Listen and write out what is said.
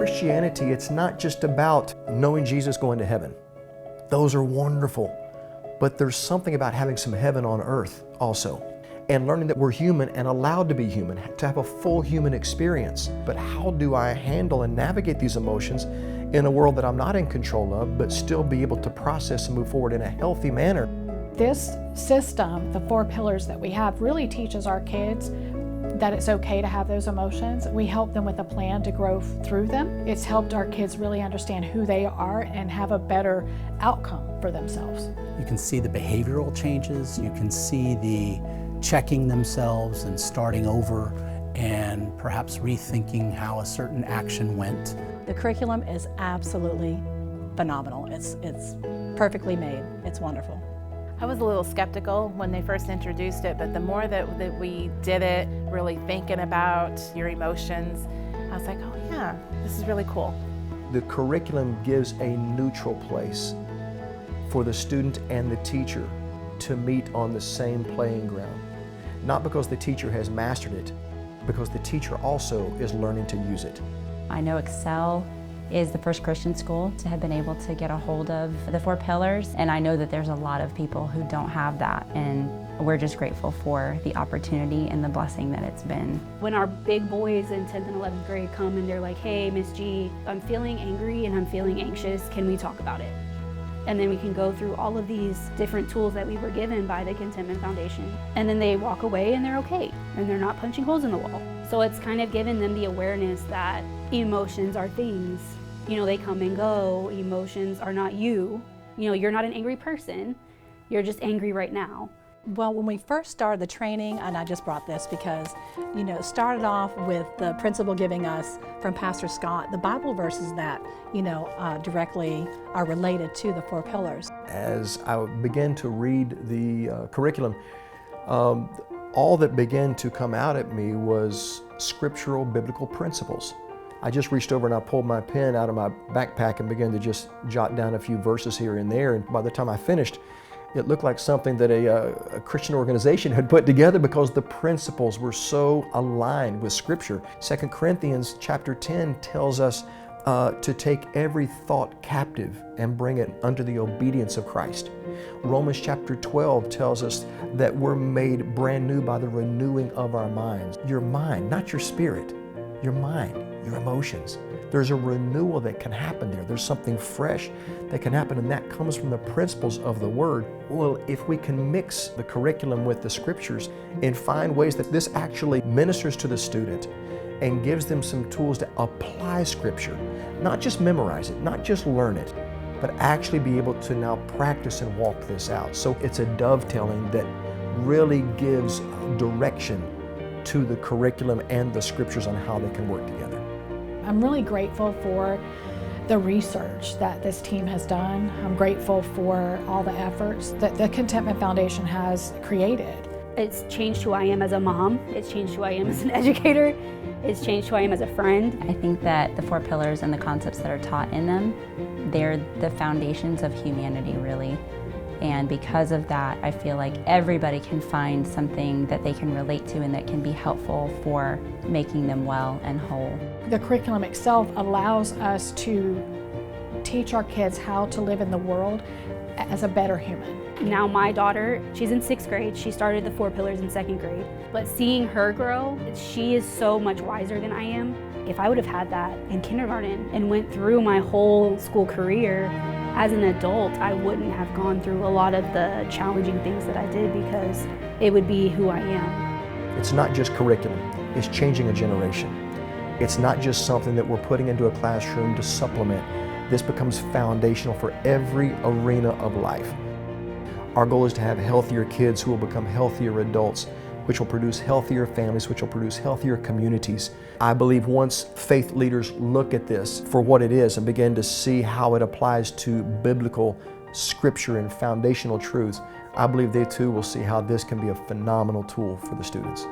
Christianity, it's not just about knowing Jesus, going to heaven. Those are wonderful. But there's something about having some heaven on earth also. And learning that we're human and allowed to be human, to have a full human experience. But how do I handle and navigate these emotions in a world that I'm not in control of, but still be able to process and move forward in a healthy manner? This system, the 4 pillars that we have, really teaches our kids that it's okay to have those emotions. We help them with a plan to grow through them. It's helped our kids really understand who they are and have a better outcome for themselves. You can see the behavioral changes, you can see the checking themselves and starting over and perhaps rethinking how a certain action went. The curriculum is absolutely phenomenal. It's perfectly made. It's wonderful. I was a little skeptical when they first introduced it, but the more that we did it, really thinking about your emotions, I was like, oh yeah, this is really cool. The curriculum gives a neutral place for the student and the teacher to meet on the same playing ground. Not because the teacher has mastered it, because the teacher also is learning to use it. I know Excel is the first Christian school to have been able to get a hold of the 4 pillars, and I know that there's a lot of people who don't have that, and we're just grateful for the opportunity and the blessing that it's been. When our big boys in 10th and 11th grade come and they're like, hey, Miss G, I'm feeling angry and I'm feeling anxious, can we talk about it? And then we can go through all of these different tools that we were given by the Contentment Foundation. And then they walk away and they're okay, and they're not punching holes in the wall. So it's kind of given them the awareness that emotions are things. You know, they come and go. Emotions are not you. You know, you're not an angry person. You're just angry right now. Well, when we first started the training, and I just brought this because, you know, it started off with the principal giving us from Pastor Scott the Bible verses that, you know, directly are related to the 4 pillars. As I began to read the curriculum, all that began to come out at me was scriptural biblical principles. I just reached over and I pulled my pen out of my backpack and began to just jot down a few verses here and there, and by the time I finished, it looked like something that a Christian organization had put together because the principles were so aligned with Scripture. 2 Corinthians chapter 10 tells us to take every thought captive and bring it under the obedience of Christ. Romans chapter 12 tells us that we're made brand new by the renewing of our minds. Your mind, not your spirit, your mind, your emotions. There's a renewal that can happen there. There's something fresh that can happen, and that comes from the principles of the Word. Well, if we can mix the curriculum with the Scriptures and find ways that this actually ministers to the student and gives them some tools to apply Scripture, not just memorize it, not just learn it, but actually be able to now practice and walk this out. So it's a dovetailing that really gives direction to the curriculum and the Scriptures on how they can work together. I'm really grateful for the research that this team has done. I'm grateful for all the efforts that the Contentment Foundation has created. It's changed who I am as a mom. It's changed who I am as an educator. It's changed who I am as a friend. I think that the 4 pillars and the concepts that are taught in them, they're the foundations of humanity, really. And because of that, I feel like everybody can find something that they can relate to and that can be helpful for making them well and whole. The curriculum itself allows us to teach our kids how to live in the world as a better human. Now my daughter, she's in 6th grade. She started the 4 pillars in 2nd grade. But seeing her grow, she is so much wiser than I am. If I would have had that in kindergarten and went through my whole school career, as an adult, I wouldn't have gone through a lot of the challenging things that I did because it would be who I am. It's not just curriculum, it's changing a generation. It's not just something that we're putting into a classroom to supplement. This becomes foundational for every arena of life. Our goal is to have healthier kids who will become healthier adults, which will produce healthier families, which will produce healthier communities. I believe once faith leaders look at this for what it is and begin to see how it applies to biblical scripture and foundational truths, I believe they too will see how this can be a phenomenal tool for the students.